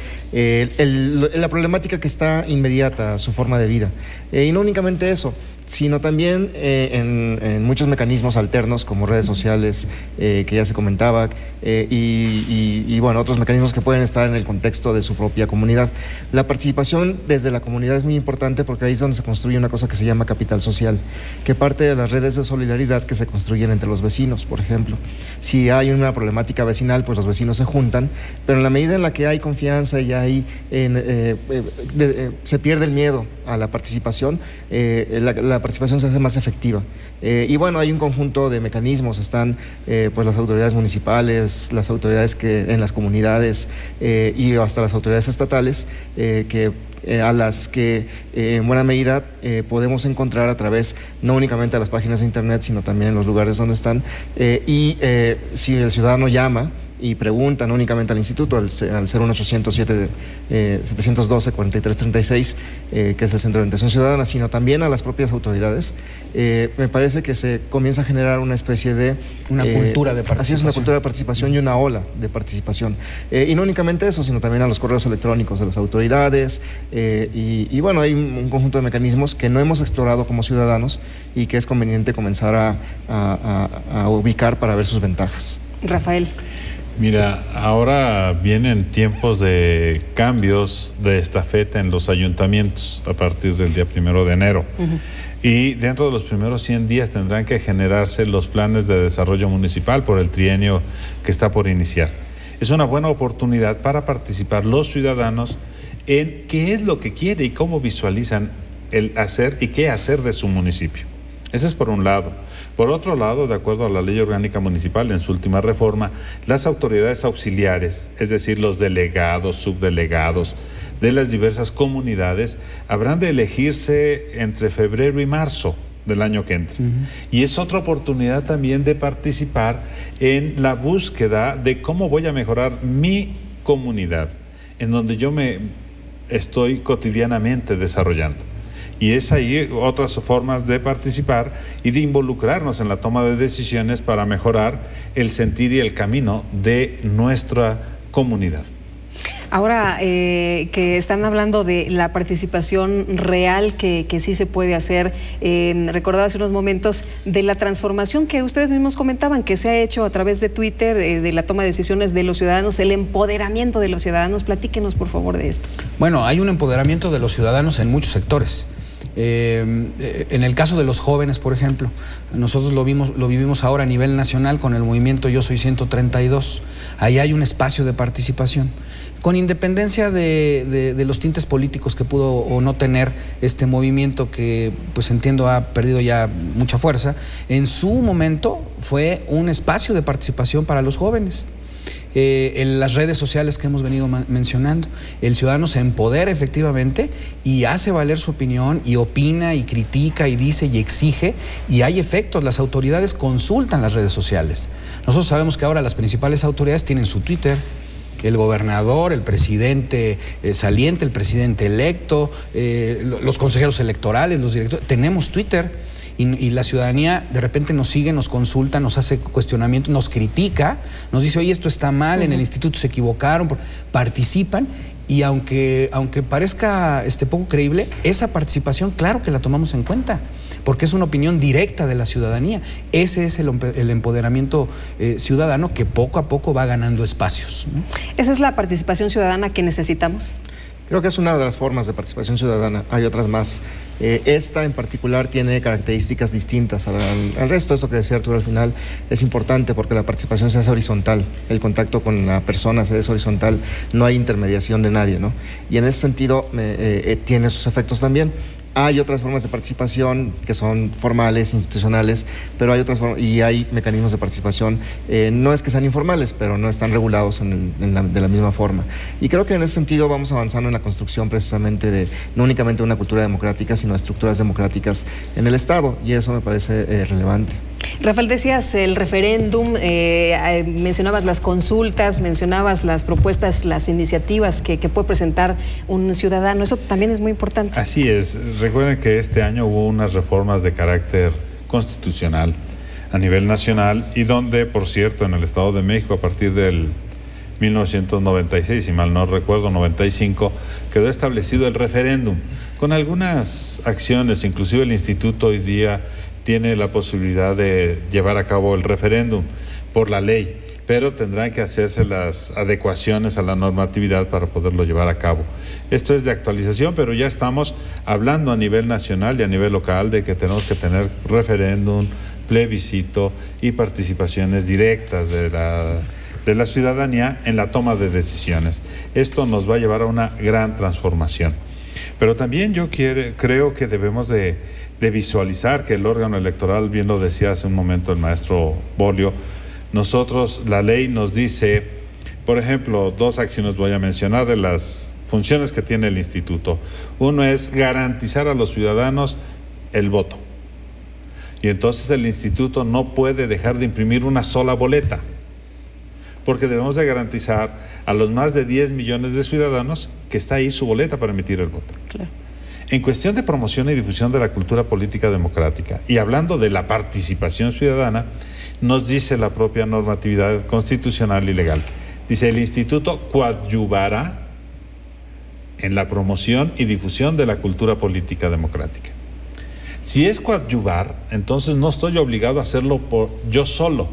la problemática que está inmediata a su forma de vida, y no únicamente eso, sino también en muchos mecanismos alternos como redes sociales, que ya se comentaba, y bueno, otros mecanismos que pueden estar en el contexto de su propia comunidad. La participación desde la comunidad es muy importante porque ahí es donde se construye una cosa que se llama capital social, que parte de las redes de solidaridad que se construyen entre los vecinos, por ejemplo. Si hay una problemática vecinal, pues los vecinos se juntan, pero en la medida en la que hay confianza y hay se pierde el miedo a la participación, la participación se hace más efectiva. Y bueno, hay un conjunto de mecanismos, están pues las autoridades municipales, las autoridades en las comunidades y hasta las autoridades estatales a las que en buena medida podemos encontrar a través no únicamente de las páginas de internet, sino también en los lugares donde están, y si el ciudadano llama y preguntan únicamente al instituto, al 01807-712-4336, que es el Centro de Orientación Ciudadana, sino también a las propias autoridades, me parece que se comienza a generar una especie de... Una cultura de participación. Así es, una cultura de participación y una ola de participación. Y no únicamente eso, sino también a los correos electrónicos de las autoridades, y bueno, hay un conjunto de mecanismos que no hemos explorado como ciudadanos y que es conveniente comenzar a ubicar para ver sus ventajas. Rafael. Mira, ahora vienen tiempos de cambios de estafeta en los ayuntamientos a partir del día 1 de enero. Y dentro de los primeros 100 días tendrán que generarse los planes de desarrollo municipal por el trienio que está por iniciar. Es una buena oportunidad para participar los ciudadanos en qué es lo que quiere y cómo visualizan el hacer y qué hacer de su municipio. Ese es por un lado. Por otro lado, de acuerdo a la Ley Orgánica Municipal en su última reforma, las autoridades auxiliares, es decir, los delegados, subdelegados de las diversas comunidades, habrán de elegirse entre febrero y marzo del año que entra. Y es otra oportunidad también de participar en la búsqueda de cómo voy a mejorar mi comunidad, en donde yo me estoy cotidianamente desarrollando. Y es ahí otras formas de participar y de involucrarnos en la toma de decisiones para mejorar el sentir y el camino de nuestra comunidad. Ahora que están hablando de la participación real que sí se puede hacer, recordaba hace unos momentos de la transformación que ustedes mismos comentaban, que se ha hecho a través de Twitter, de la toma de decisiones de los ciudadanos, el empoderamiento de los ciudadanos. Platíquenos, por favor, de esto. Bueno, hay un empoderamiento de los ciudadanos en muchos sectores. En el caso de los jóvenes, por ejemplo, nosotros lo vivimos ahora a nivel nacional con el movimiento Yo Soy 132. Ahí hay un espacio de participación, con independencia de los tintes políticos que pudo o no tener este movimiento, que pues entiendo ha perdido ya mucha fuerza. En su momento fue un espacio de participación para los jóvenes. En las redes sociales que hemos venido mencionando, el ciudadano se empodera efectivamente y hace valer su opinión y opina y critica y dice y exige, y hay efectos. Las autoridades consultan las redes sociales. Nosotros sabemos que ahora las principales autoridades tienen su Twitter, el gobernador, el presidente saliente, el presidente electo, los consejeros electorales, los directores, tenemos Twitter. Y la ciudadanía de repente nos sigue, nos consulta, nos hace cuestionamientos, nos critica, nos dice, oye, esto está mal, en el instituto se equivocaron, participan, y aunque parezca poco creíble, esa participación, claro que la tomamos en cuenta, porque es una opinión directa de la ciudadanía. Ese es el empoderamiento ciudadano que poco a poco va ganando espacios, ¿no? ¿Esa es la participación ciudadana que necesitamos? Creo que es una de las formas de participación ciudadana, hay otras más. Esta en particular tiene características distintas al resto. Eso que decía Arturo al final es importante porque la participación se hace horizontal, el contacto con la persona se hace horizontal, no hay intermediación de nadie, ¿no? Y en ese sentido tiene sus efectos también. Hay otras formas de participación que son formales, institucionales, pero hay otras formas y hay mecanismos de participación, no es que sean informales, pero no están regulados de la misma forma. Y creo que en ese sentido vamos avanzando en la construcción precisamente de no únicamente una cultura democrática, sino estructuras democráticas en el Estado, y eso me parece relevante. Rafael, decías el referéndum, mencionabas las consultas, mencionabas las propuestas, las iniciativas que puede presentar un ciudadano. Eso también es muy importante. Así es. Recuerden que este año hubo unas reformas de carácter constitucional a nivel nacional, y donde, por cierto, en el Estado de México, a partir del 1996, si mal no recuerdo, 95, quedó establecido el referéndum, con algunas acciones. Inclusive el instituto hoy día tiene la posibilidad de llevar a cabo el referéndum por la ley, pero tendrán que hacerse las adecuaciones a la normatividad para poderlo llevar a cabo. Esto es de actualización, pero ya estamos hablando a nivel nacional y a nivel local de que tenemos que tener referéndum, plebiscito y participaciones directas de la ciudadanía en la toma de decisiones. Esto nos va a llevar a una gran transformación. Pero también yo creo que debemos de visualizar que el órgano electoral, bien lo decía hace un momento el maestro Bolio, nosotros, la ley nos dice, por ejemplo, dos acciones voy a mencionar de las funciones que tiene el instituto. Uno es garantizar a los ciudadanos el voto. Y entonces el instituto no puede dejar de imprimir una sola boleta. porque debemos de garantizar a los más de 10 millones de ciudadanos que está ahí su boleta para emitir el voto. Claro. En cuestión de promoción y difusión de la cultura política democrática, y hablando de la participación ciudadana, nos dice la propia normatividad constitucional y legal. Dice, el instituto coadyuvará en la promoción y difusión de la cultura política democrática. Si es coadyuvar, entonces no estoy obligado a hacerlo yo solo,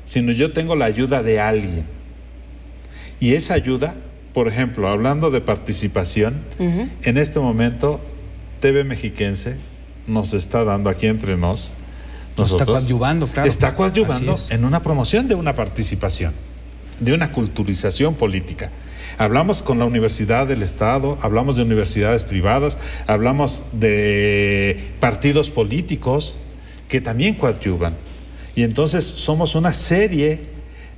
sino yo tengo la ayuda de alguien. Y esa ayuda, por ejemplo, hablando de participación, en este momento TV Mexiquense nos está dando aquí entre nosotros. Está coadyuvando, claro. Está coadyuvando en una promoción de una participación, de una culturización política. Hablamos con la Universidad del Estado, hablamos de universidades privadas, hablamos de partidos políticos que también coadyuvan. Y entonces somos una serie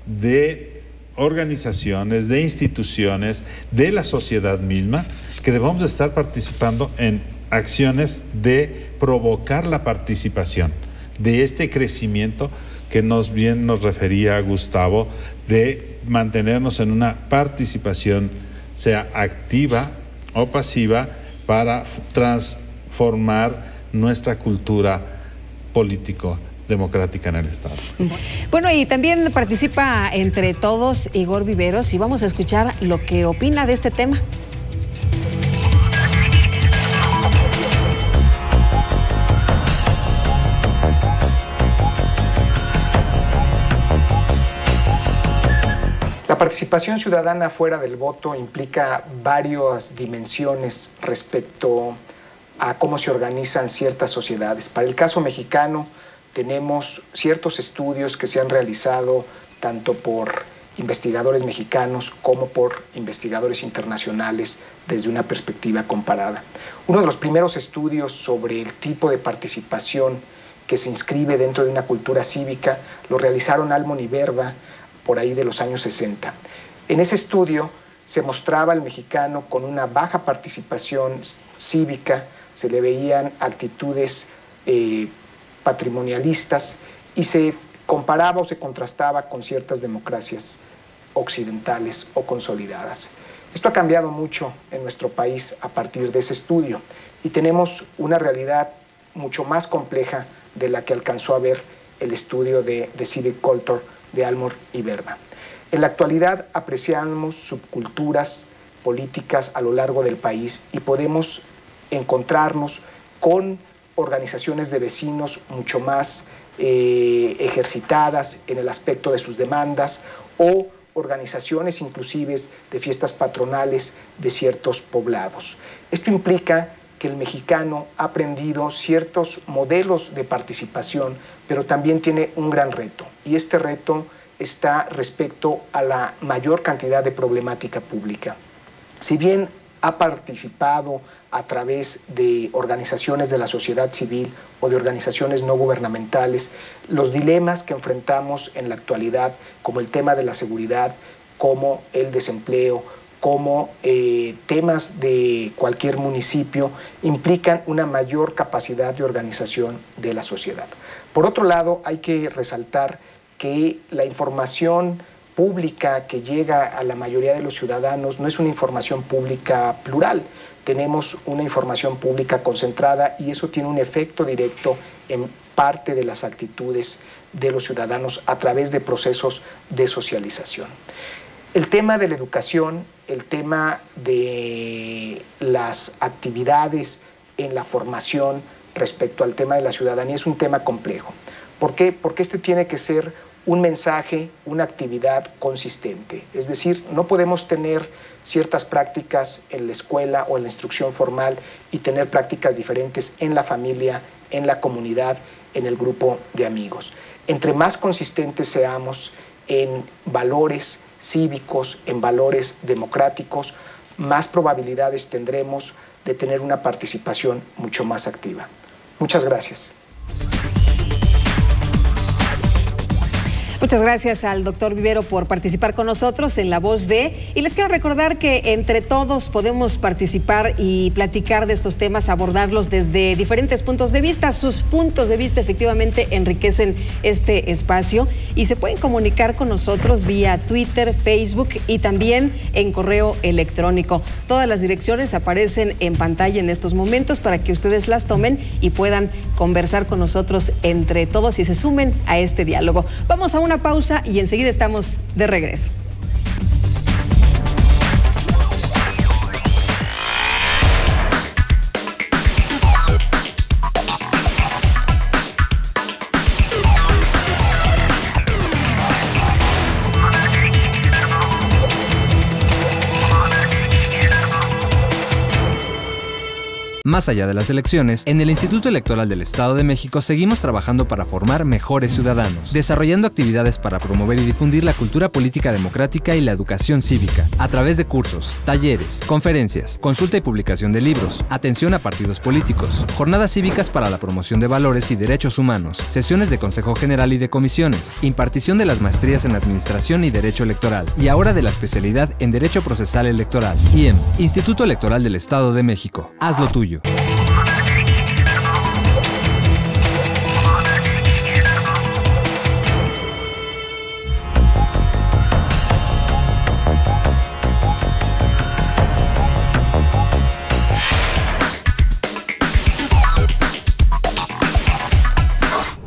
de organizaciones, de instituciones, de la sociedad misma, que debemos de estar participando en acciones de provocar la participación, de este crecimiento que bien nos refería Gustavo, de mantenernos en una participación, sea activa o pasiva, para transformar nuestra cultura político-democrática en el Estado. Bueno, y también participa entre todos Igor Viveros, y vamos a escuchar lo que opina de este tema. La participación ciudadana fuera del voto implica varias dimensiones respecto a cómo se organizan ciertas sociedades. Para el caso mexicano, tenemos ciertos estudios que se han realizado tanto por investigadores mexicanos como por investigadores internacionales desde una perspectiva comparada. Uno de los primeros estudios sobre el tipo de participación que se inscribe dentro de una cultura cívica lo realizaron Almon y Verba por ahí de los años 60. En ese estudio se mostraba al mexicano con una baja participación cívica, se le veían actitudes patrimonialistas y se comparaba o se contrastaba con ciertas democracias occidentales o consolidadas. Esto ha cambiado mucho en nuestro país a partir de ese estudio y tenemos una realidad mucho más compleja de la que alcanzó a ver el estudio de Civic Culture de Almon y Verba. En la actualidad apreciamos subculturas políticas a lo largo del país y podemos encontrarnos con organizaciones de vecinos mucho más ejercitadas en el aspecto de sus demandas, o organizaciones inclusive de fiestas patronales de ciertos poblados. Esto implica que el mexicano ha aprendido ciertos modelos de participación, pero también tiene un gran reto, y este reto está respecto a la mayor cantidad de problemática pública. Si bien ha participado a través de organizaciones de la sociedad civil o de organizaciones no gubernamentales, los dilemas que enfrentamos en la actualidad, como el tema de la seguridad, como el desempleo, como temas de cualquier municipio, implican una mayor capacidad de organización de la sociedad. Por otro lado, hay que resaltar que la información pública que llega a la mayoría de los ciudadanos no es una información pública plural. Tenemos una información pública concentrada y eso tiene un efecto directo en parte de las actitudes de los ciudadanos a través de procesos de socialización. El tema de la educación, el tema de las actividades en la formación respecto al tema de la ciudadanía es un tema complejo. ¿Por qué? Porque este tiene que ser un mensaje, una actividad consistente. Es decir, no podemos tener ciertas prácticas en la escuela o en la instrucción formal y tener prácticas diferentes en la familia, en la comunidad, en el grupo de amigos. Entre más consistentes seamos en valores cívicos, en valores democráticos, más probabilidades tendremos de tener una participación mucho más activa. Muchas gracias. Muchas gracias al doctor Vivero por participar con nosotros en La Voz de. Y les quiero recordar que entre todos podemos participar y platicar de estos temas, abordarlos desde diferentes puntos de vista. Sus puntos de vista efectivamente enriquecen este espacio y se pueden comunicar con nosotros vía Twitter, Facebook y también en correo electrónico. Todas las direcciones aparecen en pantalla en estos momentos para que ustedes las tomen y puedan conversar con nosotros entre todos y se sumen a este diálogo. Vamos a una pausa y enseguida estamos de regreso. Más allá de las elecciones, en el Instituto Electoral del Estado de México seguimos trabajando para formar mejores ciudadanos, desarrollando actividades para promover y difundir la cultura política democrática y la educación cívica, a través de cursos, talleres, conferencias, consulta y publicación de libros, atención a partidos políticos, jornadas cívicas para la promoción de valores y derechos humanos, sesiones de Consejo General y de comisiones, impartición de las maestrías en Administración y Derecho Electoral, y ahora de la especialidad en Derecho Procesal Electoral. IEM, Instituto Electoral del Estado de México. Haz lo tuyo.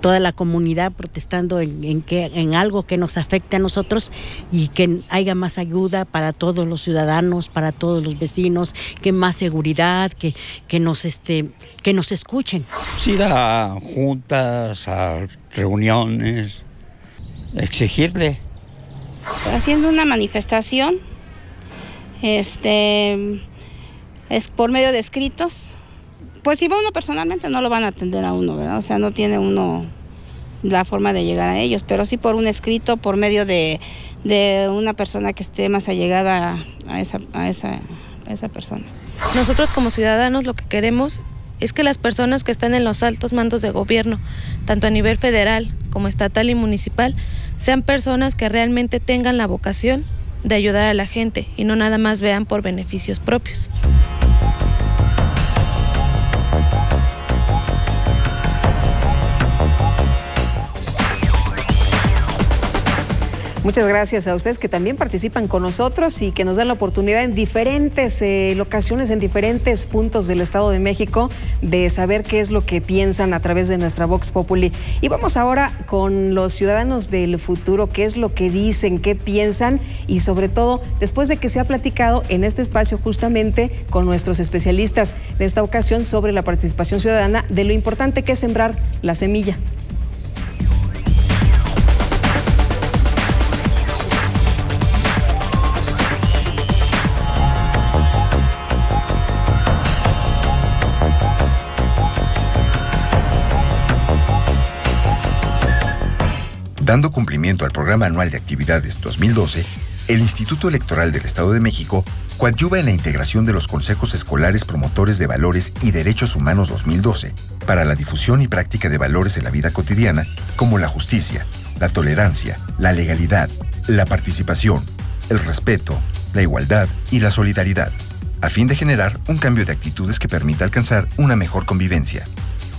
Toda la comunidad protestando en algo que nos afecte a nosotros y que haya más ayuda para todos los ciudadanos, para todos los vecinos, que más seguridad, que nos escuchen. Ir a juntas, a reuniones, exigirle. Haciendo una manifestación, es por medio de escritos. Pues si va uno personalmente no lo van a atender a uno, ¿verdad? O sea, no tiene uno la forma de llegar a ellos, pero sí por un escrito, por medio de una persona que esté más allegada a esa persona. Nosotros como ciudadanos lo que queremos es que las personas que están en los altos mandos de gobierno, tanto a nivel federal como estatal y municipal, sean personas que realmente tengan la vocación de ayudar a la gente y no nada más vean por beneficios propios. Muchas gracias a ustedes que también participan con nosotros y que nos dan la oportunidad en diferentes locaciones, en diferentes puntos del Estado de México, de saber qué es lo que piensan a través de nuestra Vox Populi. Y vamos ahora con los ciudadanos del futuro, qué es lo que dicen, qué piensan y sobre todo después de que se ha platicado en este espacio justamente con nuestros especialistas de esta ocasión sobre la participación ciudadana, de lo importante que es sembrar la semilla. Dando cumplimiento al Programa Anual de Actividades 2012, el Instituto Electoral del Estado de México coadyuva en la integración de los consejos escolares promotores de valores y derechos humanos 2012 para la difusión y práctica de valores en la vida cotidiana como la justicia, la tolerancia, la legalidad, la participación, el respeto, la igualdad y la solidaridad, a fin de generar un cambio de actitudes que permita alcanzar una mejor convivencia.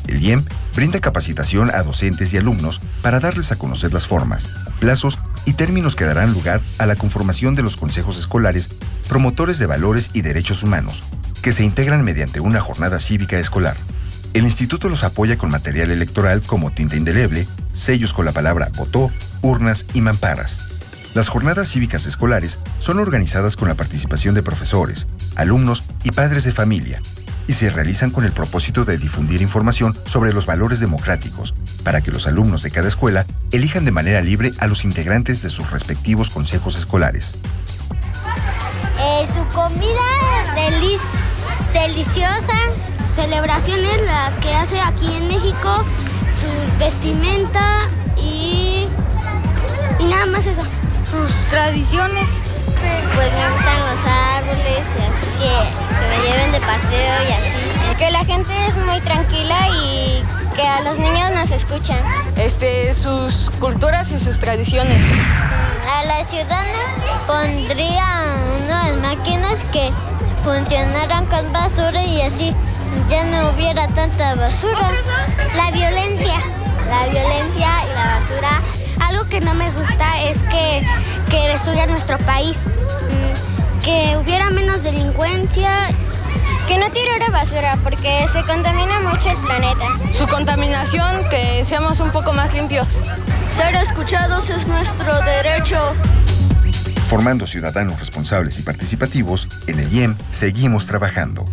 El IEM brinda capacitación a docentes y alumnos para darles a conocer las formas, plazos y términos que darán lugar a la conformación de los consejos escolares promotores de valores y derechos humanos, que se integran mediante una jornada cívica escolar. El instituto los apoya con material electoral como tinta indeleble, sellos con la palabra votó, urnas y mamparas. Las jornadas cívicas escolares son organizadas con la participación de profesores, alumnos y padres de familia, y se realizan con el propósito de difundir información sobre los valores democráticos, para que los alumnos de cada escuela elijan de manera libre a los integrantes de sus respectivos consejos escolares. Su comida deliciosa, celebraciones las que hace aquí en México, su vestimenta y nada más eso. Sus tradiciones. Pues me gustan los árboles, así que me lleven de paseo y así. Que la gente es muy tranquila y Que a los niños nos escuchan. Sus culturas y sus tradiciones. A la ciudadana pondría unas máquinas que funcionaran con basura y así ya no hubiera tanta basura. La violencia y la basura. Algo que no me gusta es que destruya nuestro país, que hubiera menos delincuencia, que no tirara basura porque se contamina mucho el planeta. Su contaminación, que seamos un poco más limpios. Ser escuchados es nuestro derecho. Formando ciudadanos responsables y participativos, en el IEM seguimos trabajando.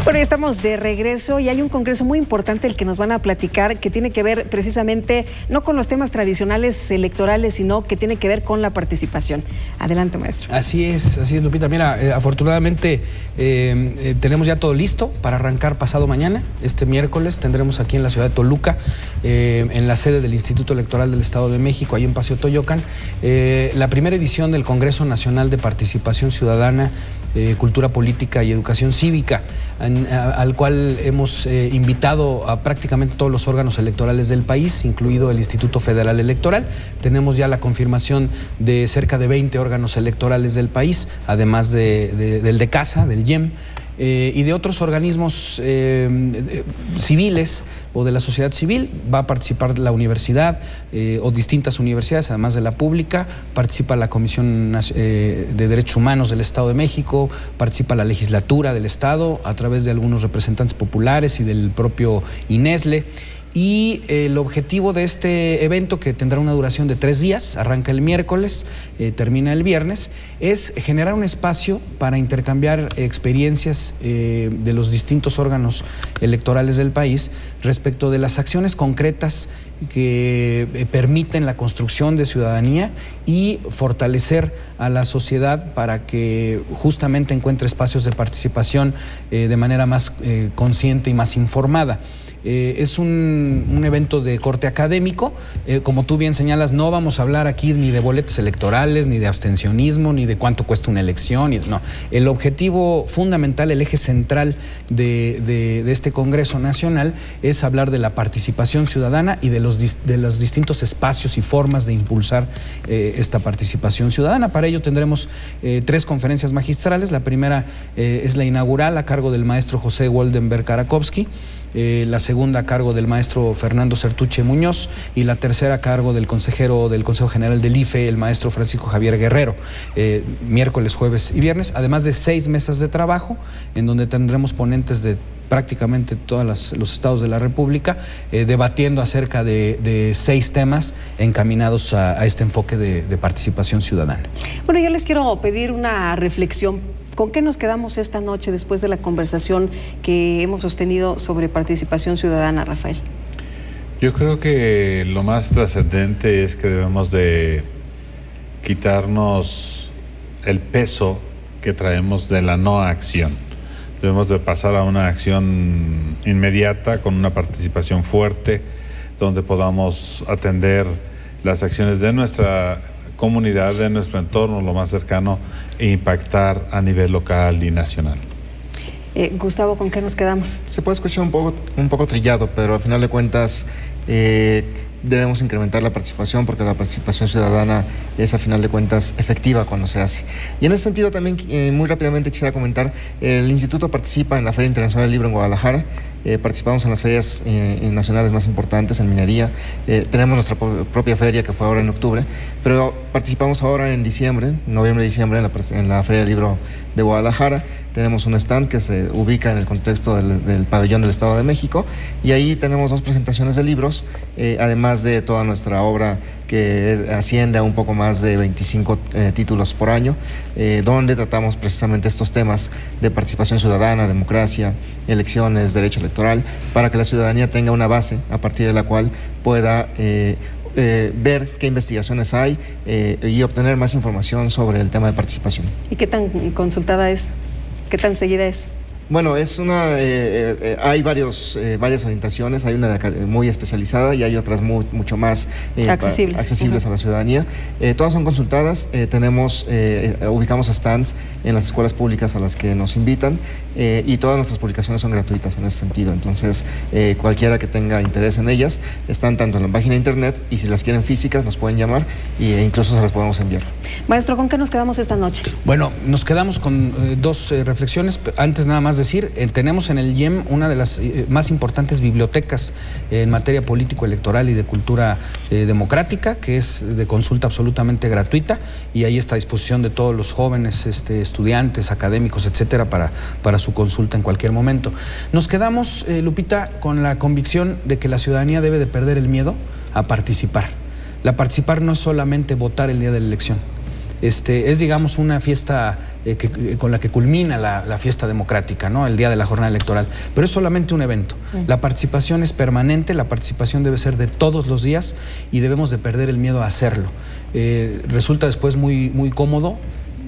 Bueno, ya estamos de regreso y hay un congreso muy importante el que nos van a platicar que tiene que ver precisamente no con los temas tradicionales electorales, sino que tiene que ver con la participación. Adelante, maestro. Así es, Lupita. Mira, afortunadamente tenemos ya todo listo para arrancar pasado mañana. Este miércoles tendremos aquí en la ciudad de Toluca, en la sede del Instituto Electoral del Estado de México, ahí en Paseo Toyocan, la primera edición del Congreso Nacional de Participación Ciudadana, Cultura Política y Educación Cívica, al cual hemos invitado a prácticamente todos los órganos electorales del país, incluido el Instituto Federal Electoral. Tenemos ya la confirmación de cerca de 20 órganos electorales del país, además del de casa, del IEM, y de otros organismos civiles o de la sociedad civil. Va a participar la universidad o distintas universidades, además de la pública. Participa la Comisión de Derechos Humanos del Estado de México, participa la legislatura del Estado a través de algunos representantes populares y del propio INESLE. Y el objetivo de este evento, que tendrá una duración de 3 días, arranca el miércoles, termina el viernes, es generar un espacio para intercambiar experiencias de los distintos órganos electorales del país respecto de las acciones concretas que permiten la construcción de ciudadanía y fortalecer a la sociedad para que justamente encuentre espacios de participación de manera más consciente y más informada. Es un evento de corte académico. Como tú bien señalas, no vamos a hablar aquí ni de boletas electorales, ni de abstencionismo, ni de cuánto cuesta una elección. No. El objetivo fundamental, el eje central de este Congreso Nacional es hablar de la participación ciudadana y de los distintos espacios y formas de impulsar esta participación ciudadana. Para ello tendremos 3 conferencias magistrales. La primera es la inaugural a cargo del maestro José Woldenberg Karakovsky, la segunda a cargo del maestro Fernando Certuche Muñoz y la tercera a cargo del consejero del Consejo General del IFE, el maestro Francisco Javier Guerrero, miércoles, jueves y viernes, además de 6 mesas de trabajo en donde tendremos ponentes de prácticamente todos los estados de la República, debatiendo acerca de 6 temas encaminados a este enfoque de participación ciudadana. Bueno, yo les quiero pedir una reflexión. ¿Con qué nos quedamos esta noche después de la conversación que hemos sostenido sobre participación ciudadana, Rafael? Yo creo que lo más trascendente es que debemos de quitarnos el peso que traemos de la no acción. Debemos de pasar a una acción inmediata con una participación fuerte, donde podamos atender las acciones de nuestra comunidad, de nuestro entorno, lo más cercano, e impactar a nivel local y nacional. Gustavo, ¿con qué nos quedamos? Se puede escuchar un poco trillado, pero al final de cuentas debemos incrementar la participación, porque la participación ciudadana es a final de cuentas efectiva cuando se hace. Y en ese sentido también muy rápidamente quisiera comentar, el Instituto participa en la Feria Internacional del Libro en Guadalajara. Participamos en las ferias nacionales más importantes en minería. Tenemos nuestra propia feria, que fue ahora en octubre, pero participamos ahora en diciembre, noviembre-diciembre, en la Feria del Libro de Guadalajara. Tenemos un stand que se ubica en el contexto del pabellón del Estado de México, y ahí tenemos 2 presentaciones de libros, además de toda nuestra obra, que asciende a un poco más de 25 títulos por año, donde tratamos precisamente estos temas de participación ciudadana, democracia, elecciones, derecho electoral, para que la ciudadanía tenga una base a partir de la cual pueda ver qué investigaciones hay y obtener más información sobre el tema de participación. ¿Y qué tan consultada es? ¿Qué tan seguida es? Bueno, es hay varias orientaciones, hay una muy especializada y hay otras mucho más accesibles a la ciudadanía. Todas son consultadas, ubicamos stands en las escuelas públicas a las que nos invitan y todas nuestras publicaciones son gratuitas en ese sentido. Entonces, cualquiera que tenga interés en ellas, están tanto en la página de internet y si las quieren físicas nos pueden llamar e incluso se las podemos enviar. Maestro, ¿con qué nos quedamos esta noche? Bueno, nos quedamos con dos reflexiones. Antes nada más decir, tenemos en el IEM una de las más importantes bibliotecas en materia político-electoral y de cultura democrática, que es de consulta absolutamente gratuita, y ahí está a disposición de todos los jóvenes, estudiantes, académicos, etcétera, para su consulta en cualquier momento. Nos quedamos, Lupita, con la convicción de que la ciudadanía debe de perder el miedo a participar. Participar no es solamente votar el día de la elección. Es, digamos, una fiesta con la que culmina la fiesta democrática, ¿no? El día de la jornada electoral, pero es solamente un evento. La participación es permanente, la participación debe ser de todos los días y debemos de perder el miedo a hacerlo. Resulta después muy cómodo,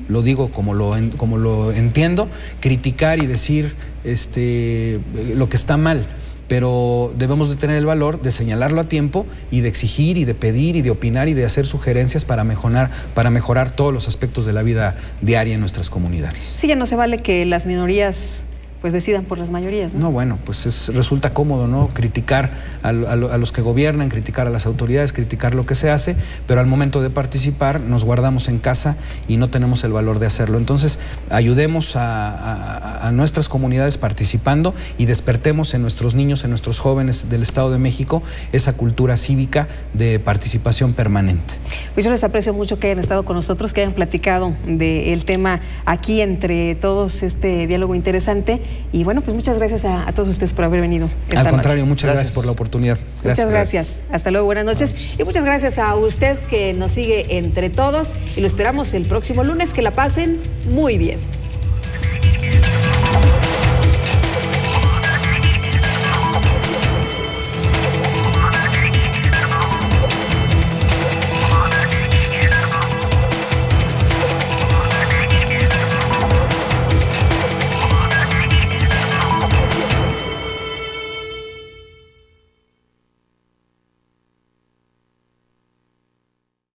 lo digo como lo entiendo, criticar y decir lo que está mal, pero debemos de tener el valor de señalarlo a tiempo y de exigir y de pedir y de opinar y de hacer sugerencias para mejorar todos los aspectos de la vida diaria en nuestras comunidades. Sí, ya no se vale que las minorías pues decidan por las mayorías, ¿no? No, bueno, pues resulta cómodo, ¿no? Criticar a los que gobiernan, criticar a las autoridades, criticar lo que se hace, pero al momento de participar nos guardamos en casa y no tenemos el valor de hacerlo. Entonces, ayudemos a nuestras comunidades participando y despertemos en nuestros niños, en nuestros jóvenes del Estado de México, esa cultura cívica de participación permanente. Pues yo les aprecio mucho que hayan estado con nosotros, que hayan platicado del tema aquí entre todos, este diálogo interesante. Y bueno, pues muchas gracias a todos ustedes por haber venido esta Al contrario, noche. Muchas gracias por la oportunidad. Muchas gracias. Hasta luego, buenas noches. Y muchas gracias a usted que nos sigue entre todos y lo esperamos el próximo lunes. Que la pasen muy bien.